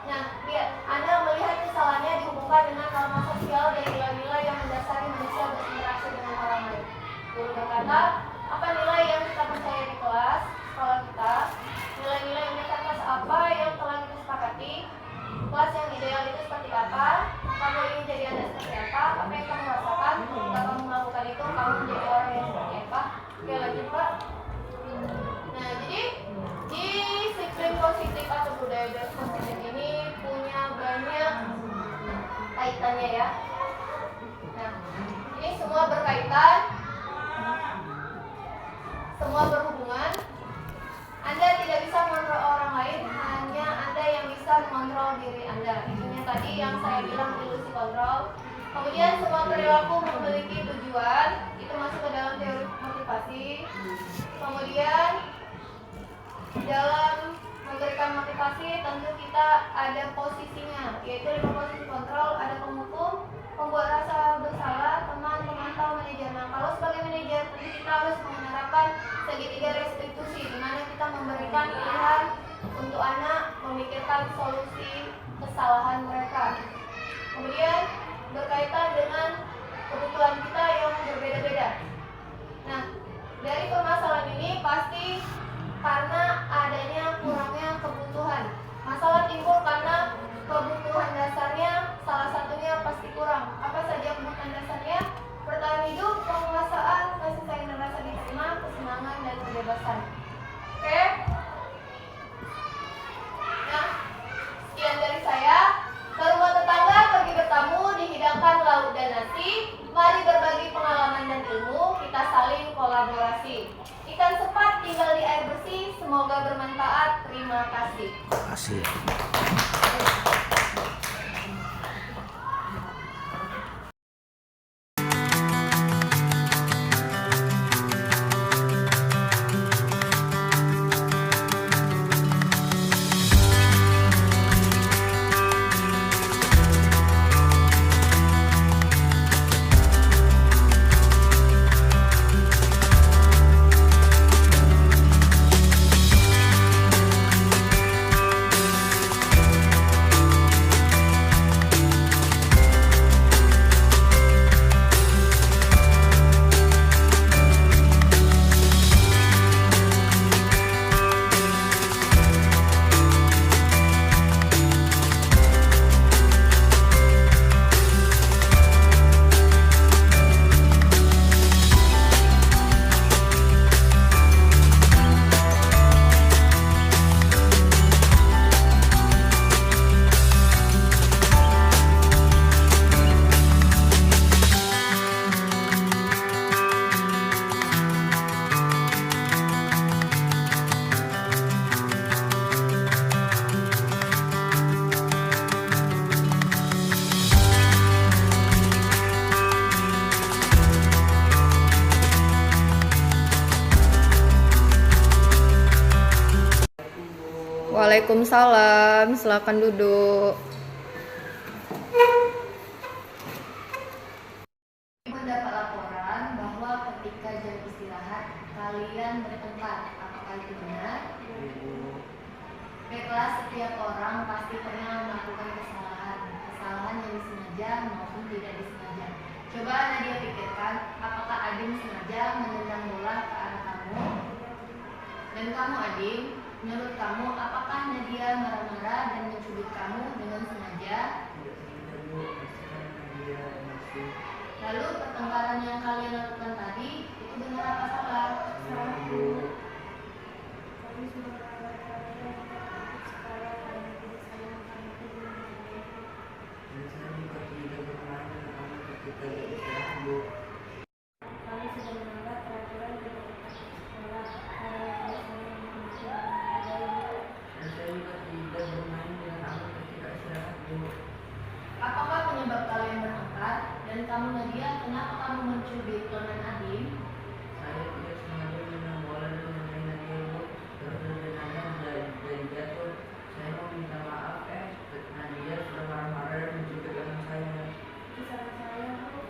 Nah, lihat, Anda melihat kesalahannya dihubungkan dengan norma sosial dan nilai-nilai yang mendasari manusia berinteraksi dengan orang lain. Guru berkata, apa nilai yang kita percaya di kelas, sekolah kita? Nilai-nilai indikator apa yang telah kita sepakati? Kelas yang ideal itu seperti apa? Kamu ingin jadi Anda seperti apa? Apa yang kamu rasakan? Jika kamu melakukan itu, kamu menjadi orang yang seperti apa? Oke, lanjut Pak. Nah, jadi di siklim positif atau budaya positif ini punya banyak kaitannya ya. Nah, ini semua berkaitan, semua berhubungan. Anda tidak bisa mengontrol orang lain, hanya Anda yang bisa mengontrol diri Anda. Itunya tadi yang saya bilang ilusi kontrol. Kemudian semua perilaku memiliki tujuan, itu masuk ke dalam teori motivasi. Kemudian dalam memberikan motivasi tentu kita ada posisinya, yaitu 5 posisi kontrol, ada penghukum, pembuat rasa bersalah, teman, pemantau, manajer. Nah, kalau sebagai manajer tentu kita harus menerapkan segitiga restitusi, di mana kita memberikan pilihan untuk anak memikirkan solusi kesalahan mereka. Kemudian berkaitan dengan kebutuhan kita yang berbeda-beda. Nah, dari permasalahan ini pasti karena adanya kurangnya kebutuhan. Masalah timbul karena kebutuhan dasarnya salah satunya pasti kurang. Apa saja kebutuhan dasarnya? Bertahan hidup, penguasaan, kasih sayang dan rasa diterima, kesenangan dan kebebasan. Oke? Nah, sekian dari saya. Ke rumah tetangga pergi bertamu, dihidangkan lauk dan nasi. Mari berbagi pengalaman dan ilmu, kita saling kolaborasi. Ikan sepat tinggal di air bersih, semoga bermanfaat. Terima kasih. Asik. Waalaikumsalam. Silakan duduk. Mendapat laporan bahwa ketika jam istirahat kalian bertengkar. Apakah itu benar? Baiklah, setiap orang pasti pernah melakukan kesalahan yang disengaja maupun tidak disengaja. Coba Nadia pikirkan, apakah Adim sengaja menendang bola ke arah kamu? Dan kamu Adim, menurut kamu apakah Nadia marah-marah dan mencubit kamu dengan sengaja? Lalu pertengkaran yang kalian lakukan tadi itu benar apa salah? Salah. Apakah penyebab kalian bertengkar? Dan kamu Nadia, kenapa kamu mencubit lengan Adim? Saya tidak sengaja menendang bola dan mengenai Nadia, Bu. Terus lengannya jadi jatuh. Saya mau minta maaf, Nadia sudah marah-marah dan mencubit lengan saya. Salah saya, Bu.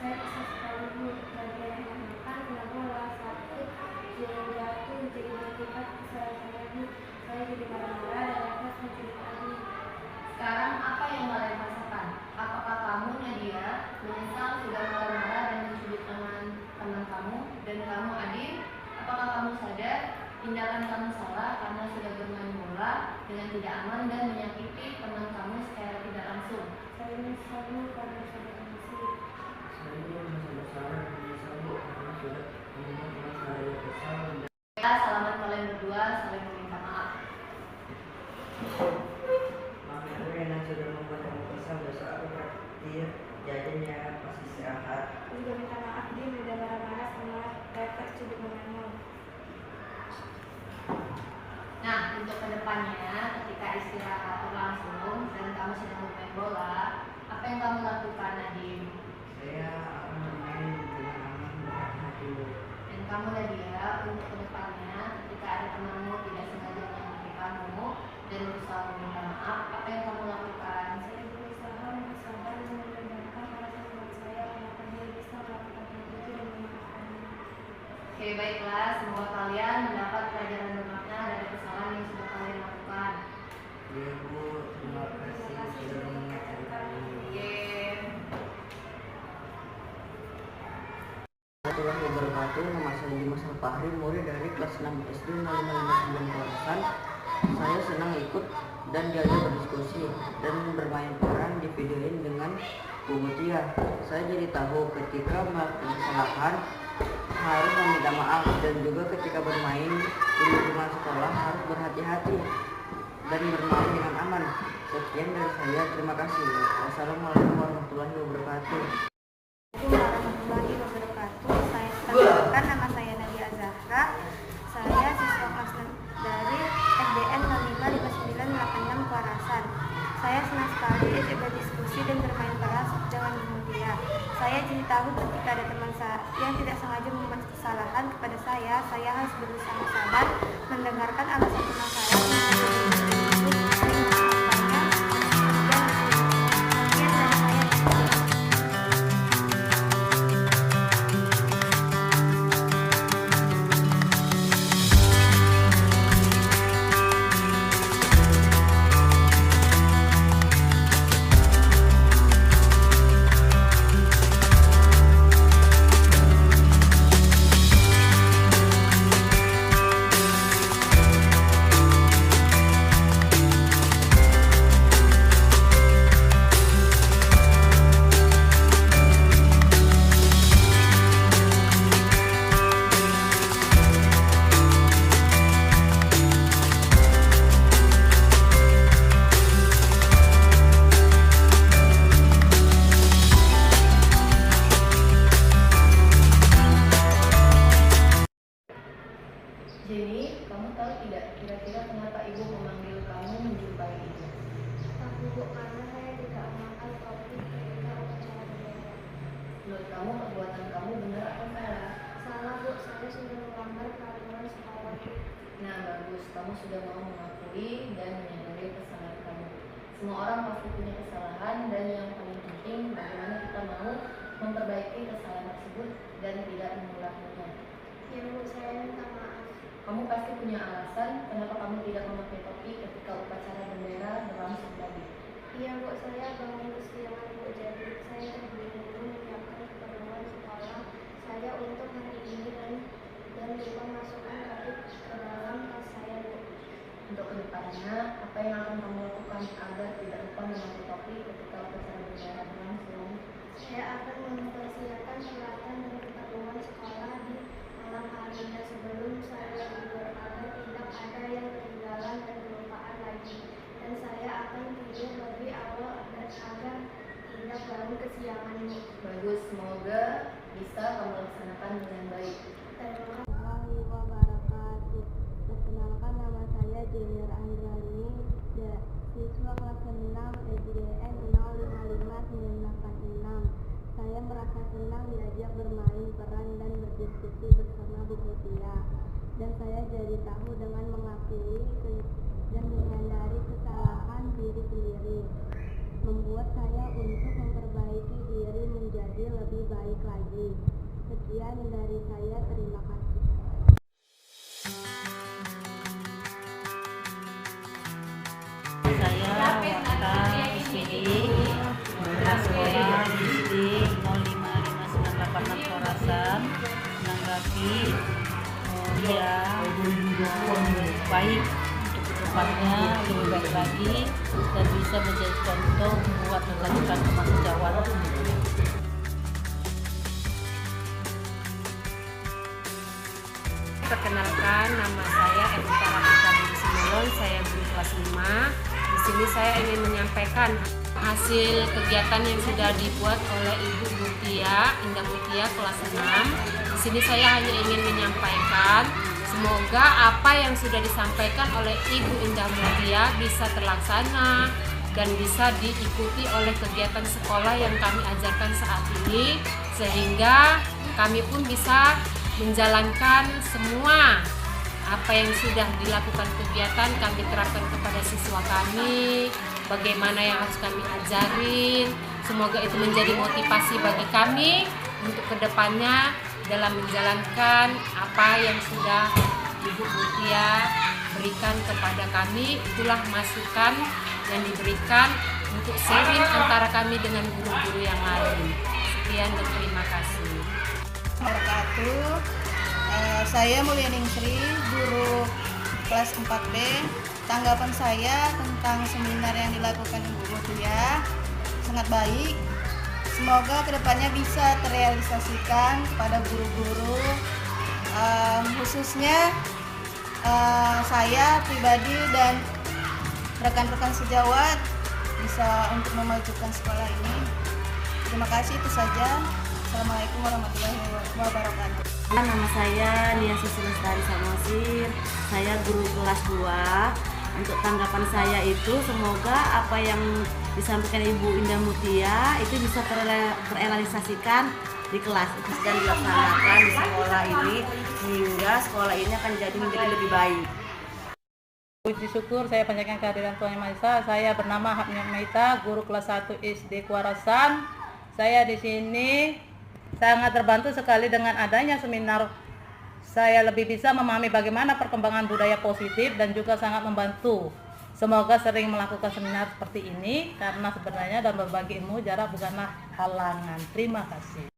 Saya kesal sekali, Bu. Nadia yang makan kena bola sakit, dia jatuh jadi akibat kesalahan saya, Bu. Saya jadi marah-marah dan akhirnya mencubit Adim. Sekarang apa yang kalian rasakan? Apakah kamu Nadia menyesal sudah marah-marah dan mencubit lengan teman kamu? Dan kamu Adim, apakah kamu sadar tindakan kamu salah karena sudah bermain bola dengan tidak aman dan menyakiti teman kamu secara tidak langsung? Saya menyesal, Bu, karena sudah emosi. Saya merasa bersalah dan menyesal, Bu, karena sudah membuat teman saya kesal. Ya, salaman kalian berdua saling meminta maaf. Maaf ya, Bu, Rena sudah membuat kamu kesal. Besok aku traktir jajan ya pas istirahat. Aku juga minta maaf, Dim, udah marah-marah sama refleks cubit lenganmu. Nah, untuk kedepannya ketika istirahat berlangsung dan kamu sedang bermain bola, apa yang kamu lakukan Nadim? Saya akan bermain dengan aman dan hati-hati, Bu. Dan kamu Nadia, untuk kedepannya ketika ada temanmu tidak sengaja menyakiti kamu dan berusaha meminta maaf, apa yang kamu lakukan? Saya berusaha bersabar dan mendengarkan perasaan teman saya kenapa dia bisa melakukan hal itu dan memaafkannya. Oke, baiklah, semoga kalian mendapat pelajaran bermakna dari kesalahan yang sudah kalian lakukan. Iya, Bu, terima kasih sudah mengingatkan kami. Oke. Warahmatullahi wabarakatuh. Nama saya Dimas Al-Fahri, murid dari kelas 6 SD 0559 Kelasan. Saya senang ikut dan diajak berdiskusi dan bermain peran di videoin dengan Bu Mutia. Saya jadi tahu ketika melakukan kesalahan harus meminta maaf dan juga ketika bermain di lingkungan sekolah harus berhati-hati dan bermain dengan aman. Sekian dari saya, terima kasih. Wassalamualaikum warahmatullahi wabarakatuh. Assalamualaikum warahmatullahi wabarakatuh. Saya perkenalkan, nama saya Nadia Zahra. Saya siswa kelas 6 dari SDN 055986 Kuarasan. Saya senang sekali diajak berdiskusi dan bermain peran dengan Bu Mutia. Saya jadi tahu ketika ada teman saya yang tidak sengaja membuat kesalahan kepada saya harus berusaha sabar mendengarkan alasan teman saya. Jenny, kamu tahu tidak kira-kira kenapa ibu memanggil kamu menjumpai ibu? Tahu, Bu, karena saya tidak makan kopi ketika upacara bendera. Menurut kamu perbuatan kamu benar atau salah? Salah, Bu, saya sudah melanggar peraturan sekolah. Nah, bagus, kamu sudah mau mengaku. mengakui dan menyadari kesalahan kamu. Semua orang pasti punya kesalahan, dan yang paling penting bagaimana kita mau memperbaiki kesalahan tersebut dan tidak mengulanginya. Ya Bu, saya minta maaf. Kamu pasti punya alasan kenapa kamu tidak memakai topi ketika upacara bendera berlangsung tadi. Iya Bu, saya bangun kesiangan Bu, jadi saya terburu-buru menyiapkan keperluan sekolah saya untuk hari ini dan lupa masukkan topi ke dalam tas saya Bu. Untuk kedepannya, apa yang akan kamu lakukan agar tidak lupa memakai topi ketika upacara bendera berlangsung? Saya akan mempersiapkan peralatan dan keperluan sekolah di malam hari dan sebelum saya tidur agar tidak ada yang ketinggalan dan kelupaan lagi. Dan saya akan tidur lebih awal agar tidak bangun kesiangan. Bagus, semoga bisa kamu laksanakan dengan baik. Warahmatullahi wabarakatuh. Perkenalkan, nama saya Junior Andrani, siswa kelas 6 SDN 055986. Saya merasa senang diajak bermain peran dan berdiskusi bersama Bu Mutia. Dan saya jadi tahu dengan mengakui dan menyadari kesalahan diri sendiri. Membuat saya untuk memperbaiki diri menjadi lebih baik lagi. Sekian dari saya, terima kasih. Saya Waka SPI, sekolah SD 055986 Korasan, menanggapi yang baik untuk kedepannya lebih baik lagi dan bisa menjadi contoh buat melanjutkan kemanusiaan. Perkenalkan, nama saya Evita Rahmita Budi Simulon, saya guru kelas 5. Di sini saya ingin menyampaikan hasil kegiatan yang sudah dibuat oleh Ibu Mutia, Indah Mutia kelas 6. Di sini saya hanya ingin menyampaikan semoga apa yang sudah disampaikan oleh Ibu Indah Mutia bisa terlaksana dan bisa diikuti oleh kegiatan sekolah yang kami ajarkan saat ini, sehingga kami pun bisa menjalankan semua apa yang sudah dilakukan kegiatan kami terapkan kepada siswa kami, bagaimana yang harus kami ajarin. Semoga itu menjadi motivasi bagi kami untuk kedepannya dalam menjalankan apa yang sudah Ibu Mutia berikan kepada kami. Itulah masukan yang diberikan untuk sharing antara kami dengan guru-guru yang lain. Sekian dan terima kasih. Wabarakatuh. Saya Mulyaningsri, guru kelas 4B. Tanggapan saya tentang seminar yang dilakukan Ibu Mutia sangat baik. Semoga kedepannya bisa terrealisasikan kepada guru-guru, khususnya saya pribadi dan rekan-rekan sejawat bisa untuk memajukan sekolah ini. Terima kasih, itu saja. Assalamualaikum warahmatullahi wabarakatuh. Nama saya Nia Susi Lestari Samosir, saya guru kelas 2. Untuk tanggapan saya itu semoga apa yang disampaikan Ibu Indah Mutia itu bisa terrealisasikan di kelas dan dilaksanakan di sekolah ini, sehingga sekolah ini akan menjadi lebih baik. Puji syukur saya panjatkan kehadiran Tuhan Yang Maha Esa. Saya bernama Hapnia Maita, guru kelas 1 SD Kuarasan. Saya di sini sangat terbantu sekali dengan adanya seminar. Saya lebih bisa memahami bagaimana perkembangan budaya positif dan juga sangat membantu. Semoga sering melakukan seminar seperti ini, karena sebenarnya dalam berbagi ilmu jarak bukanlah halangan. Terima kasih.